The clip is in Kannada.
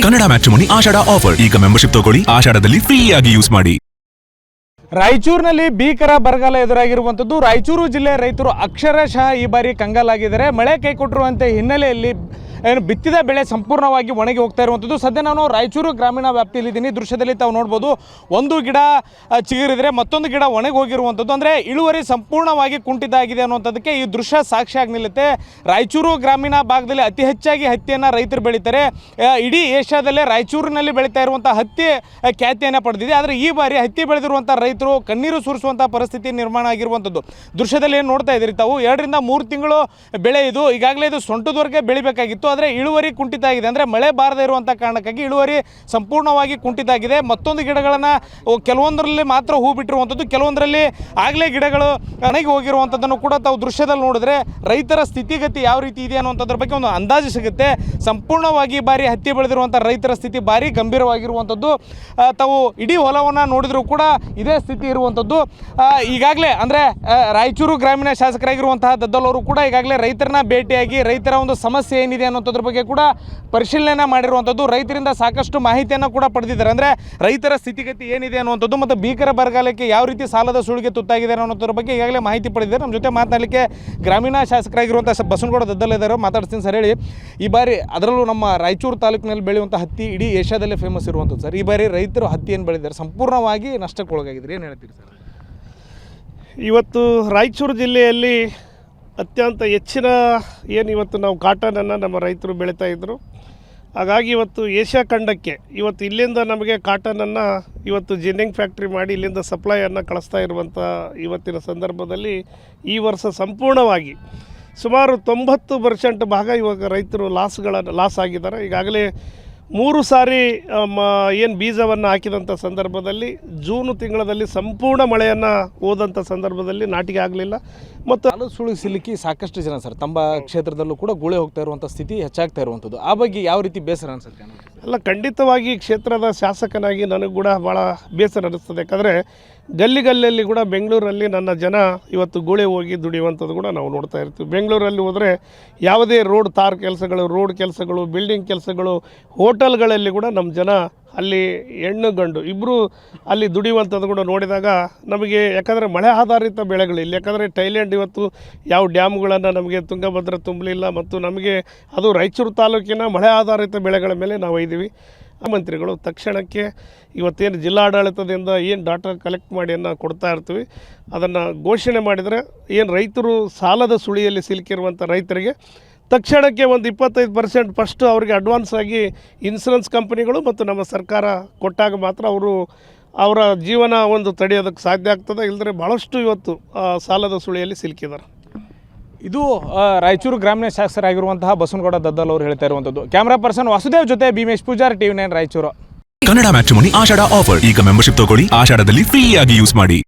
ಕನ್ನಡ ಮ್ಯಾಟ್ರಿಮೋನಿ ಆಷಾಢ ಆಫರ್. ಈಗ ಮೆಂಬರ್ಶಿಪ್ ತಗೊಳ್ಳಿ, ಆಷಾಢದಲ್ಲಿ ಫ್ರೀ ಆಗಿ ಯೂಸ್ ಮಾಡಿ. ರಾಯಚೂರಿನಲ್ಲಿ ಭೀಕರ ಬರಗಾಲ ಎದುರಾಗಿರುವಂಥದ್ದು. ರಾಯಚೂರು ಜಿಲ್ಲೆ ರೈತರು ಅಕ್ಷರಶಃ ಈ ಬಾರಿ ಕಂಗಾಲಾಗಿದ್ದಾರೆ. ಮಳೆ ಕೈಕೊಟ್ಟಿರುವಂಥ ಹಿನ್ನೆಲೆಯಲ್ಲಿ ಏನು ಬಿತ್ತಿದ ಬೆಳೆ ಸಂಪೂರ್ಣವಾಗಿ ಒಣಗಿ ಹೋಗ್ತಾ ಇರುವಂಥದ್ದು. ಸದ್ಯ ನಾನು ರಾಯಚೂರು ಗ್ರಾಮೀಣ ವ್ಯಾಪ್ತಿಯಲ್ಲಿದ್ದೀನಿ. ದೃಶ್ಯದಲ್ಲಿ ತಾವು ನೋಡ್ಬೋದು, ಒಂದು ಗಿಡ ಚಿಗುರಿದ್ರೆ ಮತ್ತೊಂದು ಗಿಡ ಒಣಗಿ ಹೋಗಿರುವಂಥದ್ದು. ಅಂದರೆ ಇಳುವರಿ ಸಂಪೂರ್ಣವಾಗಿ ಕುಂಠಿತ ಆಗಿದೆ ಅನ್ನುವಂಥದ್ದಕ್ಕೆ ಈ ದೃಶ್ಯ ಸಾಕ್ಷಿಯಾಗಿ ನಿಲ್ಲುತ್ತೆ. ರಾಯಚೂರು ಗ್ರಾಮೀಣ ಭಾಗದಲ್ಲಿ ಅತಿ ಹೆಚ್ಚಾಗಿ ಹತ್ತಿಯನ್ನು ರೈತರು ಬೆಳೀತಾರೆ. ಇಡೀ ಏಷ್ಯಾದಲ್ಲೇ ರಾಯಚೂರಿನಲ್ಲಿ ಬೆಳೀತಾ ಇರುವಂಥ ಹತ್ತಿ ಖ್ಯಾತಿಯನ್ನು ಪಡೆದಿದೆ. ಆದರೆ ಈ ಬಾರಿ ಹತ್ತಿ ಬೆಳೆದಿರುವಂಥ ರೈತರು ಕಣ್ಣೀರು ಸುರಿಸುವಂಥ ಪರಿಸ್ಥಿತಿ ನಿರ್ಮಾಣ ಆಗಿರುವಂಥದ್ದು. ದೃಶ್ಯದಲ್ಲಿ ಏನು ನೋಡ್ತಾ ಇದ್ದೀರಿ ತಾವು, 2 ರಿಂದ 3 ತಿಂಗಳು ಬೆಳೆ ಇದು. ಈಗಾಗಲೇ ಇದು ಸೊಂಟದವರೆಗೆ ಬೆಳಿಬೇಕಾಗಿತ್ತು, ಆದರೆ ಇಳುವರಿ ಕುಂಠಿತ ಆಗಿದೆ. ಅಂದರೆ ಮಳೆ ಬಾರದೇ ಇರುವಂಥ ಕಾರಣಕ್ಕಾಗಿ ಇಳುವರಿ ಸಂಪೂರ್ಣವಾಗಿ ಕುಂಠಿತ ಆಗಿದೆ. ಮತ್ತೊಂದು ಗಿಡಗಳನ್ನು ಕೆಲವೊಂದರಲ್ಲಿ ಮಾತ್ರ ಹೂ ಬಿಟ್ಟಿರುವಂಥದ್ದು, ಕೆಲವೊಂದರಲ್ಲಿ ಆಗಲೇ ಗಿಡಗಳು ಒಣಗಿ ಹೋಗಿರುವಂಥದ್ದನ್ನು ಕೂಡ ತಾವು ದೃಶ್ಯದಲ್ಲಿ ನೋಡಿದ್ರೆ ರೈತರ ಸ್ಥಿತಿಗತಿ ಯಾವ ರೀತಿ ಇದೆ ಅನ್ನುವಂಥದ್ರ ಬಗ್ಗೆ ಒಂದು ಅಂದಾಜು ಸಿಗುತ್ತೆ. ಸಂಪೂರ್ಣವಾಗಿ ಬಾರಿ ಹತ್ತಿ ಬೆಳೆದಿರುವಂಥ ರೈತರ ಸ್ಥಿತಿ ಭಾರಿ ಗಂಭೀರವಾಗಿರುವಂಥದ್ದು. ತಾವು ಇಡೀ ಹೊಲವನ್ನು ನೋಡಿದರೂ ಕೂಡ ಇದೇ ಸ್ಥಿತಿ ಇರುವಂಥದ್ದು. ಈಗಾಗಲೇ ಅಂದರೆ ರಾಯಚೂರು ಗ್ರಾಮೀಣ ಶಾಸಕರಾಗಿರುವಂತಹ ದದ್ದಲ್ ಅವರು ಕೂಡ ಈಗಾಗಲೇ ರೈತರನ್ನ ಭೇಟಿಯಾಗಿ ರೈತರ ಒಂದು ಸಮಸ್ಯೆ ಏನಿದೆ ಅನ್ನೋದ್ರ ಬಗ್ಗೆ ಕೂಡ ಪರಿಶೀಲನೆ ಮಾಡಿರುವಂಥದ್ದು. ರೈತರಿಂದ ಸಾಕಷ್ಟು ಮಾಹಿತಿಯನ್ನು ಕೂಡ ಪಡೆದಿದ್ದಾರೆ. ಅಂದರೆ ರೈತರ ಸ್ಥಿತಿಗತಿ ಏನಿದೆ ಅನ್ನುವಂಥದ್ದು ಮತ್ತು ಭೀಕರ ಬರಗಾಲಕ್ಕೆ ಯಾವ ರೀತಿ ಸಾಲದ ಸುಳಿಗೆ ತುತ್ತಾಗಿದ್ದಾರೆ ಅನ್ನೋದ್ರ ಬಗ್ಗೆ ಈಗಾಗಲೇ ಮಾಹಿತಿ ಪಡೆದಿದ್ದಾರೆ. ನಮ್ಮ ಜೊತೆ ಮಾತನಾಡಲಿಕ್ಕೆ ಗ್ರಾಮೀಣ ಶಾಸಕರಾಗಿರುವಂಥ ಬಸನಗೌಡ ದದ್ದಲ್ ಇದ್ದಾರೆ. ಮಾತಾಡ್ತೀನಿ ಸರ್. ಹೇಳಿ, ಈ ಬಾರಿ ಅದರಲ್ಲೂ ನಮ್ಮ ರಾಯಚೂರು ತಾಲೂಕಿನಲ್ಲಿ ಬೆಳೆಯುವಂಥ ಹತ್ತಿ ಇಡೀ ಏಷ್ಯಾದಲ್ಲೇ ಫೇಮಸ್ ಇರುವಂಥದ್ದು ಸರ್. ಈ ಬಾರಿ ರೈತರು ಹತ್ತಿಯನ್ನು ಬೆಳೆದಿದ್ದಾರೆ, ಸಂಪೂರ್ಣವಾಗಿ ನಷ್ಟಕ್ಕೊಳಗಾಗಿದ್ದಾರೆ. ಏನು ಹೇಳ್ತೀರಿ ಸರ್? ಇವತ್ತು ರಾಯಚೂರು ಜಿಲ್ಲೆಯಲ್ಲಿ ಅತ್ಯಂತ ಹೆಚ್ಚಿನ ಏನು ಇವತ್ತು ನಾವು ಕಾಟನನ್ನು ನಮ್ಮ ರೈತರು ಬೆಳೀತಾ ಇದ್ದರು. ಹಾಗಾಗಿ ಇವತ್ತು ಏಷ್ಯಾ ಖಂಡಕ್ಕೆ ಇವತ್ತು ಇಲ್ಲಿಂದ ನಮಗೆ ಕಾಟನನ್ನು ಇವತ್ತು ಜಿನ್ನಿಂಗ್ ಫ್ಯಾಕ್ಟ್ರಿ ಮಾಡಿ ಇಲ್ಲಿಂದ ಸಪ್ಲೈಯನ್ನು ಕಳಿಸ್ತಾ ಇರುವಂಥ ಇವತ್ತಿನ ಸಂದರ್ಭದಲ್ಲಿ ಈ ವರ್ಷ ಸಂಪೂರ್ಣವಾಗಿ ಸುಮಾರು 90% ಭಾಗ ಇವಾಗ ರೈತರು ಲಾಸ್ ಆಗಿದ್ದಾರೆ. ಈಗಾಗಲೇ 3 ಸಾರಿ ಏನು ಬೀಜವನ್ನು ಹಾಕಿದಂಥ ಸಂದರ್ಭದಲ್ಲಿ ಜೂನು ತಿಂಗಳಲ್ಲಿ ಸಂಪೂರ್ಣ ಮಳೆಯನ್ನು ಹೋದಂಥ ಸಂದರ್ಭದಲ್ಲಿ ನಾಟಿಗೆ ಆಗಲಿಲ್ಲ. ಮತ್ತು ಸಾಲದ ಸುಳಿಗೆ ಸಿಲುಕಿ ಸಾಕಷ್ಟು ಜನ ಸರ್ ತಮ್ಮ ಕ್ಷೇತ್ರದಲ್ಲೂ ಕೂಡ ಗುಳೆ ಹೋಗ್ತಾ ಇರುವಂಥ ಸ್ಥಿತಿ ಹೆಚ್ಚಾಗ್ತಾ ಇರುವಂಥದ್ದು. ಆ ಬಗ್ಗೆ ಯಾವ ರೀತಿ ಬೇಸರ ಅನಿಸುತ್ತೆ? ಅಲ್ಲ, ಖಂಡಿತವಾಗಿ ಕ್ಷೇತ್ರದ ಶಾಸಕನಾಗಿ ನನಗೆ ಕೂಡ ಭಾಳ ಬೇಸರ ಅನ್ನಿಸ್ತದೆ. ಯಾಕಂದರೆ ಗಲ್ಲಿಗಲ್ಲಲ್ಲಿ ಕೂಡ ಬೆಂಗಳೂರಲ್ಲಿ ನನ್ನ ಜನ ಇವತ್ತು ಗುಳೆ ಹೋಗಿ ದುಡಿಯುವಂಥದ್ದು ಕೂಡ ನಾವು ನೋಡ್ತಾ ಇರ್ತೀವಿ. ಬೆಂಗಳೂರಲ್ಲಿ ಹೋದರೆ ಯಾವುದೇ ರೋಡ್ ಕೆಲಸಗಳು, ಬಿಲ್ಡಿಂಗ್ ಕೆಲಸಗಳು, ಹೋಟೆಲ್ಗಳಲ್ಲಿ ಕೂಡ ನಮ್ಮ ಜನ ಅಲ್ಲಿ ಹೆಣ್ಣು ಗಂಡು ಇಬ್ಬರು ಅಲ್ಲಿ ದುಡಿಯುವಂಥದ್ದು ಕೂಡ ನೋಡಿದಾಗ ನಮಗೆ, ಯಾಕಂದರೆ ಮಳೆ ಆಧಾರಿತ ಬೆಳೆಗಳಿಲ್ಲ. ಯಾಕಂದರೆ ಥೈಲ್ಯಾಂಡ್ ಇವತ್ತು ಯಾವ ಡ್ಯಾಮ್ಗಳನ್ನು ನಮಗೆ ತುಂಗಭದ್ರಾ ತುಂಬಲಿಲ್ಲ. ಮತ್ತು ನಮಗೆ ಅದು ರಾಯಚೂರು ತಾಲೂಕಿನ ಮಳೆ ಆಧಾರಿತ ಬೆಳೆಗಳ ಮೇಲೆ ನಾವು ಇದ್ದೀವಿ. ಮಂತ್ರಿಗಳು ತಕ್ಷಣಕ್ಕೆ ಇವತ್ತೇನು ಜಿಲ್ಲಾಡಳಿತದಿಂದ ಏನು ಡಾಟಾ ಕಲೆಕ್ಟ್ ಮಾಡಿ ಕೊಡ್ತಾ ಇರ್ತೀವಿ, ಅದನ್ನು ಘೋಷಣೆ ಮಾಡಿದರೆ ಏನು ರೈತರು ಸಾಲದ ಸುಳಿಯಲ್ಲಿ ಸಿಲುಕಿರುವಂಥ ರೈತರಿಗೆ ತಕ್ಷಣಕ್ಕೆ ಒಂದು 25% ಫಸ್ಟು ಅವರಿಗೆ ಅಡ್ವಾನ್ಸ್ ಆಗಿ ಇನ್ಸೂರೆನ್ಸ್ ಕಂಪನಿಗಳು ಮತ್ತು ನಮ್ಮ ಸರ್ಕಾರ ಕೊಟ್ಟಾಗ ಮಾತ್ರ ಅವರ ಜೀವನ ಒಂದು ತಡೆಯೋದಕ್ಕೆ ಸಾಧ್ಯ ಆಗ್ತದೆ. ಇಲ್ಲದ್ರೆ ಭಾಳಷ್ಟು ಇವತ್ತು ಸಾಲದ ಸುಳಿಯಲ್ಲಿ ಸಿಲುಕಿದ್ದಾರೆ. ಇದು ರಾಯಚೂರು ಗ್ರಾಮೀಣ ಶಾಸಕರಾಗಿರುವಂತಹ ಬಸನಗೌಡ ದದ್ದಲ್ ಅವರು ಹೇಳ್ತಾ ಇರುವಂಥದ್ದು. ಕ್ಯಾಮ್ರಾ ಪರ್ಸನ್ ವಾಸುದೇವ್ ಜೊತೆ ಭೀಮೇಶ್ ಪೂಜಾರ್, TV9 ರಾಯಚೂರು. ಕನ್ನಡ ಮ್ಯಾಟ್ರಿಮೋನಿ ಆಷಾಢ ಆಫರ್. ಈಗ ಮೆಂಬರ್ಶಿಪ್ ತಗೊಳ್ಳಿ, ಆಷಾಢದಲ್ಲಿ ಫ್ರೀ ಆಗಿ ಯೂಸ್ ಮಾಡಿ.